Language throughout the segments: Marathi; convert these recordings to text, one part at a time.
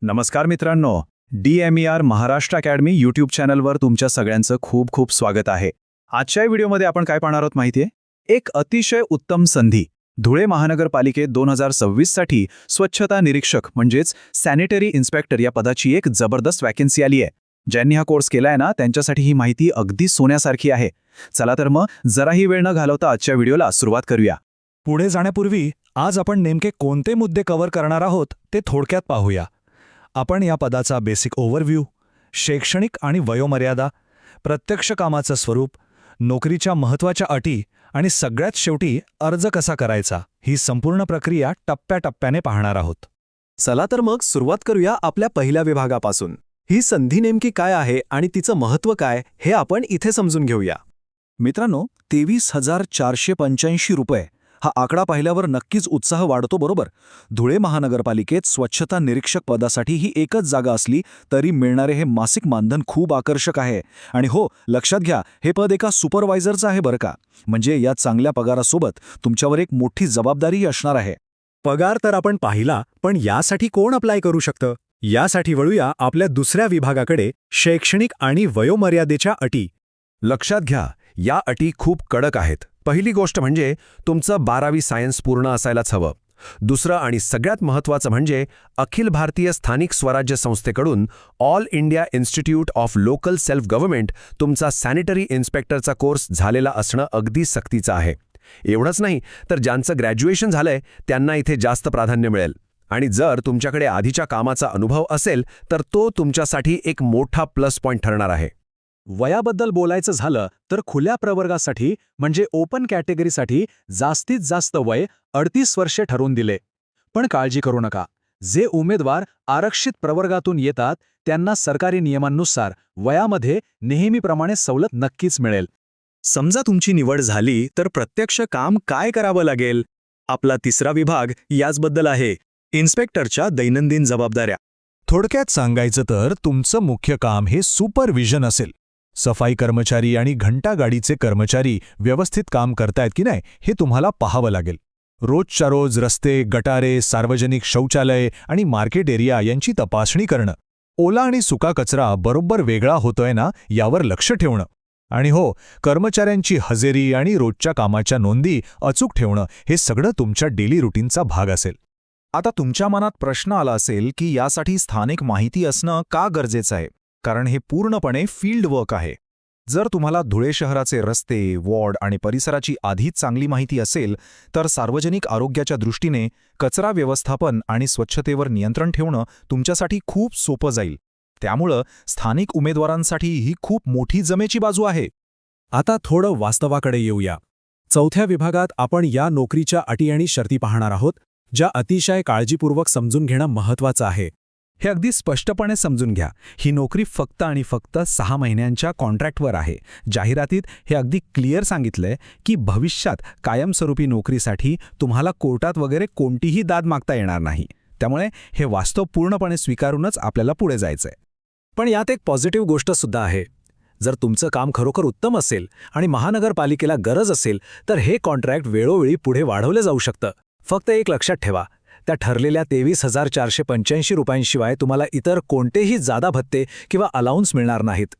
नमस्कार मित्रांनो, DMER महाराष्ट्र अकॅडमी यूट्यूब चॅनलवर तुमच्या सगळ्यांचं खूप खूप स्वागत आहे. आजच्या व्हिडिओमध्ये आपण काय पाहणार आहोत माहितीये? एक अतिशय उत्तम संधी. धुळे महानगरपालिकेत 2026 साठी स्वच्छता निरीक्षक म्हणजेच सॅनिटरी इन्स्पेक्टर या पदाची एक जबरदस्त वॅकन्सी आली आहे. ज्यांनी हा कोर्स केलाय ना, त्यांच्यासाठी ही माहिती अगदी सोन्यासारखी आहे. चला तर मग जराही वेळ न घालवता आजच्या व्हिडिओला सुरुवात करूया. पुढे जाण्यापूर्वी आज आपण नेमके कोणते मुद्दे कव्हर करणार आहोत ते थोडक्यात पाहूया. आपण या पदाचा बेसिक ओव्हरव्ह्यू, शैक्षणिक आणि वयोमर्यादा, प्रत्यक्ष कामाचं स्वरूप, नोकरीच्या महत्त्वाच्या अटी आणि सगळ्यात शेवटी अर्ज कसा करायचा ही संपूर्ण प्रक्रिया टप्प्याटप्प्याने पाहणार आहोत. चला तर मग सुरुवात करूया आपल्या पहिल्या विभागापासून. ही संधी नेमकी काय आहे आणि तिचं महत्त्व काय हे आपण इथे समजून घेऊया. मित्रांनो, 23,485 रुपये हा आकडा पाहिल्यावर नक्कीच उत्साह वाढतो, बरोबर? धुळे महानगरपालिकेत स्वच्छता निरीक्षक पदासाठी ही एकच जागा असली तरी मिळणारे हे मासिक मानधन खूप आकर्षक आहे. आणि हो, लक्षात घ्या, हे पद एका सुपरवायझरचं आहे बरं का. म्हणजे या चांगल्या पगारासोबत तुमच्यावर एक मोठी जबाबदारीही असणार आहे. पगार तर आपण पाहिला, पण यासाठी कोण अप्लाय करू शकतं? यासाठी वळूया आपल्या दुसऱ्या विभागाकडे, शैक्षणिक आणि वयोमर्यादेच्या अटी. लक्षात घ्या, या अटी खूप कडक आहेत. पहिली गोष्ट म्हणजे तुमचं 12वी सायन्स पूर्ण असायलाच हवं. दुसरं आणि सगळ्यात महत्त्वाचं म्हणजे अखिल भारतीय स्थानिक स्वराज्य संस्थेकडून all India institute of local self government तुमचा सॅनिटरी इन्स्पेक्टरचा कोर्स झालेला असणं अगदी सक्तीचं आहे. एवढंच नाही तर ज्यांचं ग्रॅज्युएशन झालंय त्यांना इथे जास्त प्राधान्य मिळेल. आणि जर तुमच्याकडे आधीच्या कामाचा अनुभव असेल तर तो तुमच्यासाठी एक मोठा प्लस पॉइंट ठरणार आहे. वयाबद्दल बोलायचं झालं तर खुल्या प्रवर्गासाठी म्हणजे ओपन कॅटेगरीसाठी जास्तीत जास्त वय 38 वर्षे ठरवून दिले. पण काळजी करू नका, जे उमेदवार आरक्षित प्रवर्गातून येतात त्यांना सरकारी नियमांनुसार वयामध्ये नेहमीप्रमाणे सवलत नक्कीच मिळेल. समजा तुमची निवड झाली तर प्रत्यक्ष काम काय करावं लागेल? आपला तिसरा विभाग याचबद्दल आहे, इन्स्पेक्टरच्या दैनंदिन जबाबदाऱ्या. थोडक्यात सांगायचं तर तुमचं मुख्य काम हे सुपरविजन असेल. सफाई कर्मचारी आणि घंटागाडीचे कर्मचारी व्यवस्थित काम करतायत की नाही हे तुम्हाला पाहावं लागेल. रोजच्या रोज रस्ते, गटारे, सार्वजनिक शौचालय आणि मार्केट एरिया यांची तपासणी करणं, ओला आणि सुका कचरा बरोबर वेगळा होतोय ना यावर लक्ष ठेवणं, आणि हो, कर्मचाऱ्यांची हजेरी आणि रोजच्या कामाच्या नोंदी अचूक ठेवणं हे सगळं तुमच्या डेली रुटीनचा भाग असेल. आता तुमच्या मनात प्रश्न आला असेल की यासाठी स्थानिक माहिती असणं का गरजेचं आहे, कारण हे पूर्णपणे फील्ड वर्क आहे. जर तुम्हाला धुळे शहराचे रस्ते, वॉर्ड आणि परिसराची आधीच चांगली माहिती असेल तर सार्वजनिक आरोग्याच्या दृष्टीने कचरा व्यवस्थापन आणि स्वच्छतेवर नियंत्रण ठेवणं तुमच्यासाठी खूप सोपं जाईल. त्यामुळं स्थानिक उमेदवारांसाठी ही खूप मोठी जमेची बाजू आहे. आता थोडं वास्तवाकडे येऊया. चौथ्या विभागात आपण या नोकरीच्या अटी आणि शर्ती पाहणार आहोत, ज्या अतिशय काळजीपूर्वक समजून घेणं महत्त्वाचं आहे. हे अगदी स्पष्टपणे समजून घ्या, ही नोकरी फक्त आणि फक्त 6 महिन्यांच्या कॉन्ट्रॅक्टवर आहे. जाहिरातीत हे अगदी क्लिअर सांगितलंय की भविष्यात कायमस्वरूपी नोकरीसाठी तुम्हाला कोर्टात वगैरे कोणतीही दाद मागता येणार नाही. त्यामुळे हे वास्तव पूर्णपणे स्वीकारूनच आपल्याला पुढे जायचंय. पण यात एक पॉझिटिव्ह गोष्ट सुद्धा आहे. जर तुमचं काम खरोखर उत्तम असेल आणि महानगरपालिकेला गरज असेल तर हे कॉन्ट्रॅक्ट वेळोवेळी पुढे वाढवलं जाऊ शकतं. फक्त एक लक्षात ठेवा, त्या ठरलेल्या 23,485 रुपयांशिवाय तुम्हाला इतर कोणतेही जादा भत्ते किंवा अलाउन्स मिळणार नाहीत.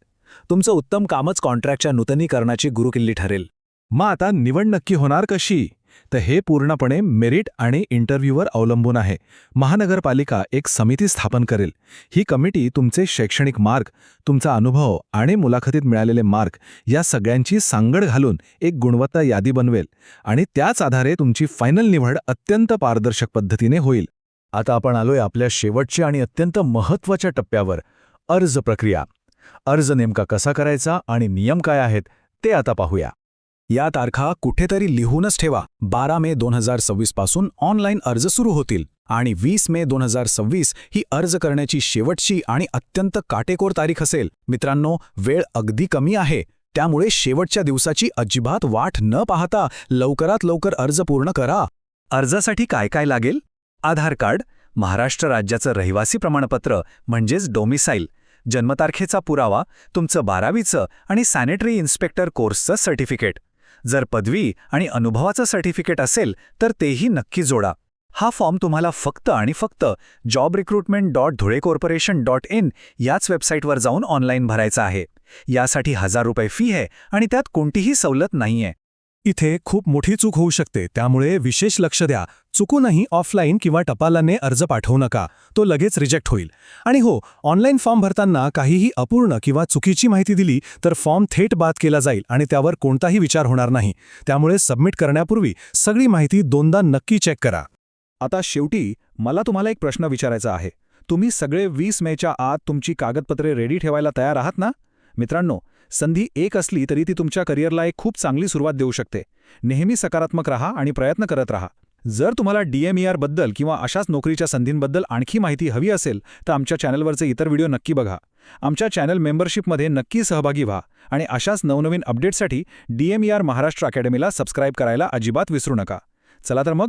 तुमचं उत्तम कामच कॉन्ट्रॅक्टच्या नूतनीकरणाची गुरुकिल्ली ठरेल. मग आता निवड नक्की होणार कशी? तर हे पूर्णपणे मेरिट आणि इंटरव्ह्यूवर अवलंबून आहे. महानगरपालिका एक समिती स्थापन करेल. ही कमिटी तुमचे शैक्षणिक मार्क, तुमचा अनुभव आणि मुलाखतीत मिळालेले मार्क या सगळ्यांची सांगड घालून एक गुणवत्ता यादी बनवेल आणि त्याच आधारे तुमची फायनल निवड अत्यंत पारदर्शक पद्धतीने होईल. आता आपण आलोय आपल्या शेवटच्या आणि अत्यंत महत्त्वाच्या टप्प्यावर, अर्ज प्रक्रिया. अर्ज नेमका कसा करायचा आणि नियम काय आहेत ते आता पाहूया. या तारखा कुठेतरी लिहूनच ठेवा. 12 मे 2026 पासून ऑनलाईन अर्ज सुरू होतील आणि 20 मे 2026 ही अर्ज करण्याची शेवटची आणि अत्यंत काटेकोर तारीख असेल. मित्रांनो, वेळ अगदी कमी आहे, त्यामुळे शेवटच्या दिवसाची अजिबात वाट न पाहता लवकरात लवकर अर्ज पूर्ण करा. अर्जासाठी काय काय लागेल? आधार कार्ड, महाराष्ट्र राज्याचं रहिवासी प्रमाणपत्र म्हणजेच डोमिसाईल, जन्मतारखेचा पुरावा, तुमचं 12वीचं आणि सॅनिटरी इन्स्पेक्टर कोर्सचं सर्टिफिकेट. जर पदवी आणि अनुभवाचं सर्टिफिकेट असेल तर तेही नक्की जोडा. हा फॉर्म तुम्हाला फक्त आणि फक्त jobrecruitment.dhulecorporation.in याच वेबसाईटवर जाऊन ऑनलाईन भरायचा आहे. यासाठी 1000 रुपये फी आहे आणि त्यात कोणतीही सवलत नाहीये. इथे खूप मोठी चूक होऊ शकते, त्यामुळे विशेष लक्ष द्या. चुकूनही ऑफलाईन किंवा टपालाने अर्ज पाठवू नका, तो लगेच रिजेक्ट होईल. आणि हो, ऑनलाईन फॉर्म भरताना काहीही अपूर्ण किंवा चुकीची माहिती दिली तर फॉर्म थेट बाद केला जाईल आणि त्यावर कोणताही विचार होणार नाही. त्यामुळे सबमिट करण्यापूर्वी सगळी माहिती दोनदा नक्की चेक करा. आता शेवटी मला तुम्हाला एक प्रश्न विचारायचा आहे. तुम्ही सगळे 20 मेच्या आत तुमची कागदपत्रे रेडी ठेवायला तयार आहात ना? मित्रांनो, संधी एक असली तरी ती तुमच्या करिअरला एक खूप चांगली सुरुवात देऊ शकते. नेहमी सकारात्मक राहा आणि प्रयत्न करत राहा. जर तुम्हाला DMER बद्दल किंवा अशाच नोकरीच्या संधींबद्दल आणखी माहिती हवी असेल तर आमच्या चॅनलवरचे इतर व्हिडिओ नक्की बघा. आमच्या चॅनल मेंबरशिपमध्ये नक्की सहभागी व्हा आणि अशाच नवनवीन अपडेट्ससाठी DMER महाराष्ट्र अकॅडमीला सबस्क्राईब करायला अजिबात विसरू नका. चला तर मग